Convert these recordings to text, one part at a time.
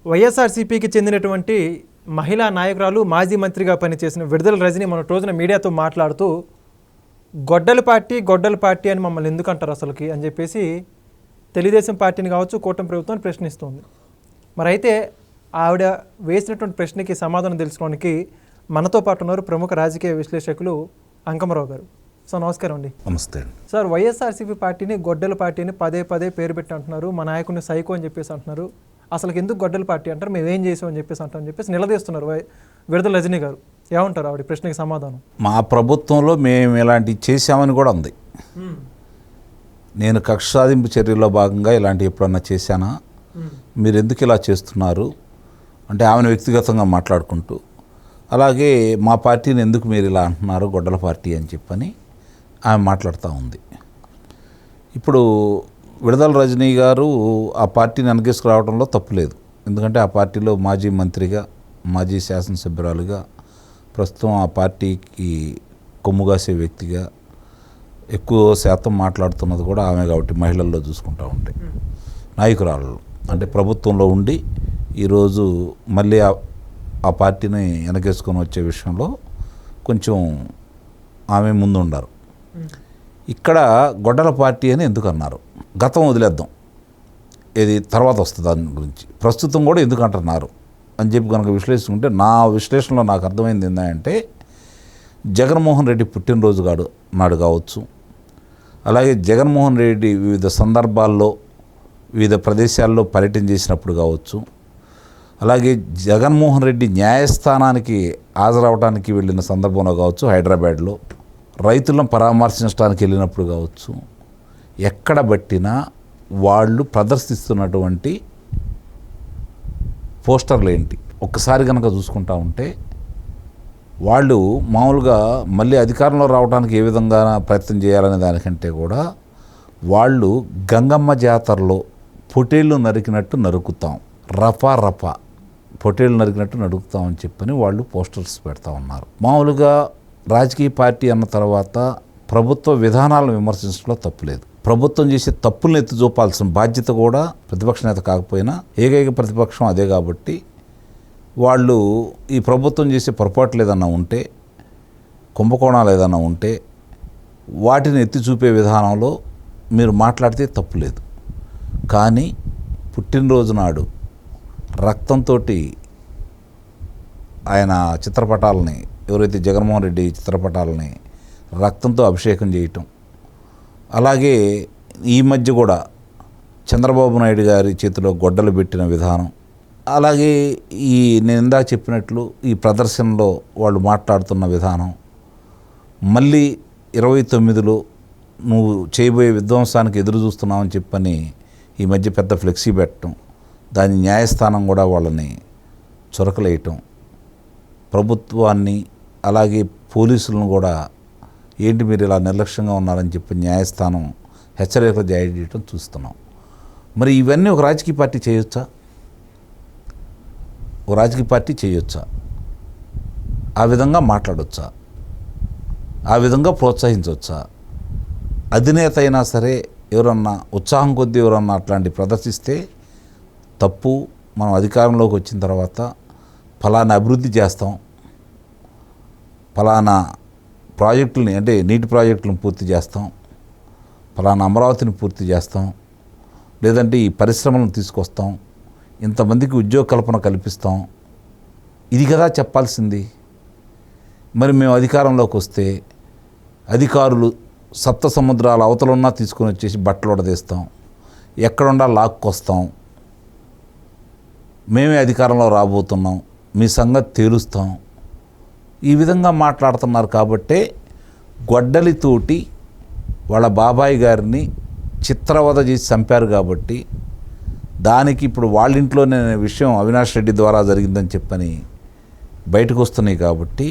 వైఎస్ఆర్సీపీకి చెందినటువంటి మహిళా నాయకురాలు మాజీ మంత్రిగా పనిచేసిన విడుదల రజని మన రోజున మీడియాతో మాట్లాడుతూ గొడ్డల పార్టీ అని మమ్మల్ని ఎందుకు అంటారు అసలుకి అని చెప్పేసి తెలుగుదేశం పార్టీని కావచ్చు కూటమి ప్రభుత్వాన్ని ప్రశ్నిస్తుంది. మరి అయితే ఆవిడ వేసినటువంటి ప్రశ్నకి సమాధానం తెలుసుకోవడానికి మనతో పాటు ఉన్నారు ప్రముఖ రాజకీయ విశ్లేషకులు అంకమరావు గారు. సార్ నమస్కారం అండి. నమస్తే సార్, వైఎస్ఆర్సీపీ పార్టీని గొడ్డల పార్టీ అని పదే పేరు పెట్టి అంటున్నారు. మా నాయకుడిని సైకో అని చెప్పేసి అంటున్నారు. అసలు ఎందుకు గొడ్డల పార్టీ అంటారు, మేము ఏం చేసాం అని చెప్పేసి అంటారని చెప్పేసి నిలదీస్తున్నారు విడుదల రజనీ గారు. ఏమంటారు ఆవిడ ప్రశ్నకి సమాధానం? మా ప్రభుత్వంలో మేము ఇలాంటివి చేశామని కూడా ఉంది. నేను కక్ష సాధింపు చర్యల్లో భాగంగా ఇలాంటివి ఎప్పుడన్నా చేశానా, మీరు ఎందుకు ఇలా చేస్తున్నారు అంటే ఆమెను వ్యక్తిగతంగా మాట్లాడుకుంటూ, అలాగే మా పార్టీని ఎందుకు మీరు ఇలా అంటున్నారు గొడ్డల పార్టీ అని చెప్పని ఆమె మాట్లాడుతూ ఉంది. ఇప్పుడు విడుదల రజనీ గారు ఆ పార్టీని వెనకేసుకురావడంలో తప్పులేదు. ఎందుకంటే ఆ పార్టీలో మాజీ మంత్రిగా, మాజీ శాసనసభ్యురాలుగా, ప్రస్తుతం ఆ పార్టీకి కొమ్ముగాసే వ్యక్తిగా ఎక్కువ శాతం మాట్లాడుతున్నది కూడా ఆమె కాబట్టి మహిళల్లో చూసుకుంటూ ఉంటే నాయకురాళ్ళు అంటే ప్రభుత్వంలో ఉండి ఈరోజు మళ్ళీ ఆ పార్టీని వెనకేసుకొని వచ్చే విషయంలో కొంచెం ఆమె ముందు ఉండారు. ఇక్కడ గొడ్డల పార్టీ అని ఎందుకు అన్నారు, గతం వదిలేద్దాం, ఇది తర్వాత వస్తుంది దాని గురించి, ప్రస్తుతం కూడా ఎందుకు అంటున్నారు అని చెప్పి కనుక విశ్లేషించుకుంటే నా విశ్లేషణలో నాకు అర్థమైంది ఏంటంటే జగన్మోహన్ రెడ్డి పుట్టినరోజు నాడు కావచ్చు, అలాగే జగన్మోహన్ రెడ్డి వివిధ సందర్భాల్లో వివిధ ప్రదేశాల్లో పర్యటన చేసినప్పుడు కావచ్చు, అలాగే జగన్మోహన్ రెడ్డి న్యాయస్థానానికి హాజరవడానికి వెళ్ళిన సందర్భంలో కావచ్చు, హైదరాబాద్లో రైతులను పరామర్శించడానికి వెళ్ళినప్పుడు కావచ్చు, ఎక్కడ బట్టినా వాళ్ళు ప్రదర్శిస్తున్నటువంటి పోస్టర్లు ఏంటి ఒక్కసారి కనుక చూసుకుంటా ఉంటే వాళ్ళు మామూలుగా మళ్ళీ అధికారంలో రావడానికి ఏ విధంగా ప్రయత్నం చేయాలనే దానికంటే కూడా వాళ్ళు గంగమ్మ జాతరలో పొటేళ్ళు నరికినట్టు నరుకుతాం, రఫా పొటేళ్ళు నరికినట్టు నరుకుతాం అని చెప్పని వాళ్ళు పోస్టర్స్ పెడతా ఉన్నారు. మామూలుగా రాజకీయ పార్టీ అన్న తర్వాత ప్రభుత్వ విధానాలను విమర్శించడంలో తప్పులేదు. ప్రభుత్వం చేసే తప్పులను ఎత్తి చూపాల్సిన బాధ్యత కూడా ప్రతిపక్ష నేత కాకపోయినా ఏకైక ప్రతిపక్షం అదే కాబట్టి వాళ్ళు ఈ ప్రభుత్వం చేసే పొరపాట్లు ఏదన్నా ఉంటే, కుంభకోణాలు ఏదన్నా ఉంటే వాటిని ఎత్తి చూపే విధానంలో మీరు మాట్లాడితే తప్పులేదు. కానీ పుట్టినరోజు నాడు రక్తంతో ఆయన చిత్రపటాలని, ఎవరైతే జగన్మోహన్ రెడ్డి చిత్రపటాలని రక్తంతో అభిషేకం చేయటం, అలాగే ఈ మధ్య కూడా చంద్రబాబు నాయుడు గారి చేతిలో గొడ్డలు పెట్టిన విధానం, అలాగే నేను ఇందాక చెప్పినట్లు ఈ ప్రదర్శనలో వాళ్ళు మాట్లాడుతున్న విధానం, మళ్ళీ 29లో నువ్వు చేయబోయే విధ్వంసానికి ఎదురు చూస్తున్నావని చెప్పని ఈ మధ్య పెద్ద ఫ్లెక్సీ పెట్టడం, దాని న్యాయస్థానం కూడా వాళ్ళని చొరకలేయటం, ప్రభుత్వాన్ని అలాగే పోలీసులను కూడా ఏంటి మీరు ఇలా నిర్లక్ష్యంగా ఉన్నారని చెప్పి న్యాయస్థానం హెచ్చరికలు జారీ చేయడం చూస్తున్నాం. మరి ఇవన్నీ ఒక రాజకీయ పార్టీ చేయొచ్చా? ఒక రాజకీయ పార్టీ చేయొచ్చా? ఆ విధంగా మాట్లాడొచ్చా? ఆ విధంగా ప్రోత్సహించవచ్చా? అధినేత అయినా సరే ఎవరన్నా ఉత్సాహం కొద్దీ ఎవరన్నా అట్లాంటి ప్రదర్శిస్తే తప్పు. మనం అధికారంలోకి వచ్చిన తర్వాత ఫలానా అభివృద్ధి చేస్తాం, ఫలానా ప్రాజెక్టులని అంటే నీటి ప్రాజెక్టులను పూర్తి చేస్తాం, ఫలానా అమరావతిని పూర్తి చేస్తాం, లేదంటే ఈ పరిశ్రమలను తీసుకొస్తాం, ఇంతమందికి ఉద్యోగ కల్పన కల్పిస్తాం, ఇది కదా చెప్పాల్సింది. మరి మేము అధికారంలోకి వస్తే అధికారులు సప్త సముద్రాల అవతలున్నా తీసుకొని వచ్చేసి బట్టలు ఉడదీస్తాం, ఎక్కడుండా లాక్కొస్తాం, మేమే అధికారంలో రాబోతున్నాం, మీ సంగతి తేలుస్తాం, ఈ విధంగా మాట్లాడుతున్నారు. కాబట్టే గొడ్డలితోటి వాళ్ళ బాబాయ్ గారిని చిత్రవద చేసి చంపారు కాబట్టి దానికి ఇప్పుడు వాళ్ళ ఇంట్లోనే విషయం అవినాష్ రెడ్డి ద్వారా జరిగిందని చెప్పని బయటకు వస్తున్నాయి. కాబట్టి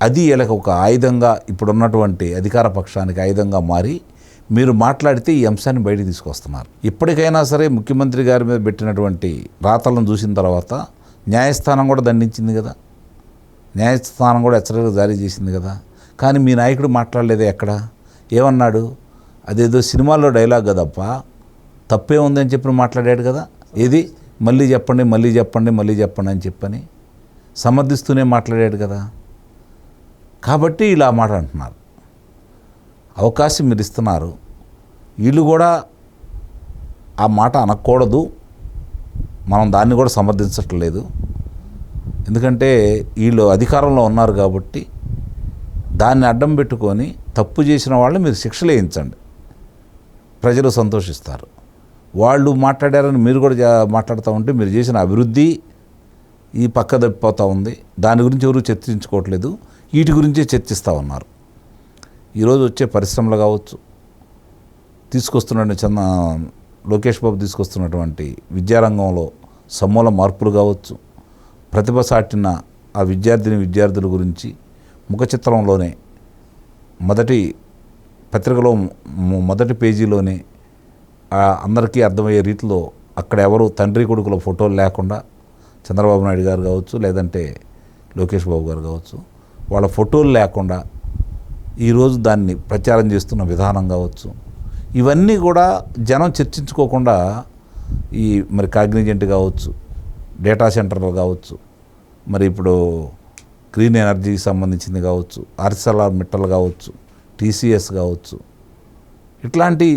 అది వీళ్ళకి ఒక ఆయుధంగా, ఇప్పుడున్నటువంటి అధికార పక్షానికి ఆయుధంగా మారి మీరు మాట్లాడితే ఈ అంశాన్ని బయటికి తీసుకొస్తున్నారు. ఇప్పటికైనా సరే ముఖ్యమంత్రి గారి మీద పెట్టినటువంటి రాతలను చూసిన తర్వాత న్యాయస్థానం కూడా దండించింది కదా, న్యాయస్థానం కూడా హెచ్చరికలు జారీ చేసింది కదా. కానీ మీ నాయకుడు మాట్లాడలేదే ఎక్కడ, ఏమన్నాడు? అదేదో సినిమాల్లో డైలాగ్ కదప్ప, తప్పే ఉందని చెప్పి మాట్లాడాడు కదా. ఏది మళ్ళీ చెప్పండి మళ్ళీ చెప్పండి మళ్ళీ చెప్పండి అని చెప్పని సమర్థిస్తూనే మాట్లాడాడు కదా. కాబట్టి ఇలా మాట అంటున్నారు. అవకాశం మీరు ఇస్తున్నారు, వీళ్ళు కూడా ఆ మాట అనకూడదు, మనం దాన్ని కూడా సమర్థించట్లేదు. ఎందుకంటే వీళ్ళు అధికారంలో ఉన్నారు కాబట్టి దాన్ని అడ్డం పెట్టుకొని తప్పు చేసిన వాళ్ళు మీరు శిక్షలు వేయించండి, ప్రజలు సంతోషిస్తారు. వాళ్ళు మాట్లాడారని మీరు కూడా మాట్లాడుతూ ఉంటే మీరు చేసిన అభివృద్ధి ఈ పక్క తప్పిపోతూ ఉంది. దాని గురించి ఎవరు చర్చించుకోవట్లేదు, వీటి గురించే చర్చిస్తూ ఉన్నారు. ఈరోజు వచ్చే పరిశ్రమలు కావచ్చు, తీసుకొస్తున్న లోకేష్ బాబు తీసుకొస్తున్నటువంటి విద్యారంగంలో సమూల మార్పులు కావచ్చు, ప్రతిభ సాటిన ఆ విద్యార్థుల గురించి ముఖ చిత్రంలోనే మొదటి పత్రికలో మొదటి పేజీలోనే అందరికీ అర్థమయ్యే రీతిలో అక్కడ ఎవరు తండ్రి కొడుకుల ఫోటోలు లేకుండా చంద్రబాబు నాయుడు గారు కావచ్చు, లేదంటే లోకేష్ బాబు గారు కావచ్చు, వాళ్ళ ఫోటోలు లేకుండా ఈరోజు దాన్ని ప్రచారం చేస్తున్న విధానం కావచ్చు, ఇవన్నీ కూడా జనం చర్చించుకోకుండా ఈ మరి కాగ్నిజెంట్ కావచ్చు, డేటా సెంటర్లు కావచ్చు, మరి ఇప్పుడు గ్రీన్ ఎనర్జీకి సంబంధించింది కావచ్చు, ఆర్సెల్ఆర్ మిట్టలు కావచ్చు, టీసీఎస్ కావచ్చు, ఇట్లాంటి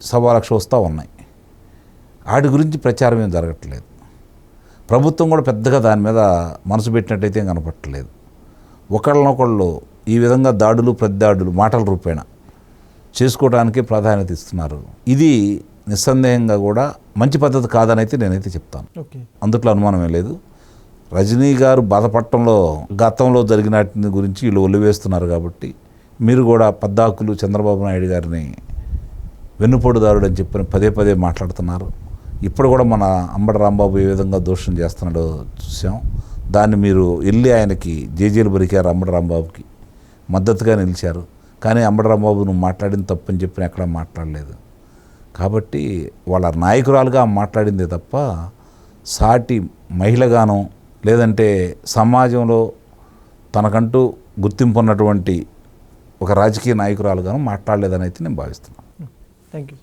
1,00,000 వస్తూ ఉన్నాయి. వాటి గురించి ప్రచారం ఏం జరగట్లేదు. ప్రభుత్వం కూడా పెద్దగా దాని మీద మనసు పెట్టినట్టయితే ఏం కనపట్టలేదు. ఒకళ్ళనొకళ్ళు ఈ విధంగా దాడులు ప్రతిదాడులు మాటల రూపేణ చేసుకోవడానికే ప్రాధాన్యత ఇస్తున్నారు. ఇది నిస్సందేహంగా కూడా మంచి పద్ధతి కాదని అయితే నేనైతే చెప్తాను. అందుట్లో అనుమానమే లేదు. రజనీ గారు బాధపడటంలో గతంలో జరిగిన గురించి వీళ్ళు ఒలివేస్తున్నారు కాబట్టి మీరు కూడా పద్దాకులు చంద్రబాబు నాయుడు గారిని వెన్నుపోటుదారుడు అని చెప్పని పదే పదే మాట్లాడుతున్నారు. ఇప్పుడు కూడా మన అంబటి రాంబాబు ఏ విధంగా దోషం చేస్తున్నాడో చూసాం. దాన్ని మీరు వెళ్ళి ఆయనకి జేజేలు బరికారు, అంబటి రాంబాబుకి మద్దతుగా నిలిచారు. కానీ అంబటి రాంబాబు నువ్వు మాట్లాడింది తప్పని చెప్పి ఎక్కడా మాట్లాడలేదు. కాబట్టి వాళ్ళ నాయకురాలుగా మాట్లాడిందే తప్ప సాటి మహిళగానో లేదంటే సమాజంలో తనకంటూ గుర్తింపు ఉన్నటువంటి ఒక రాజకీయ నాయకురాలుగాను మాట్లాడలేదని అయితే నేను భావిస్తున్నాను. Thank you.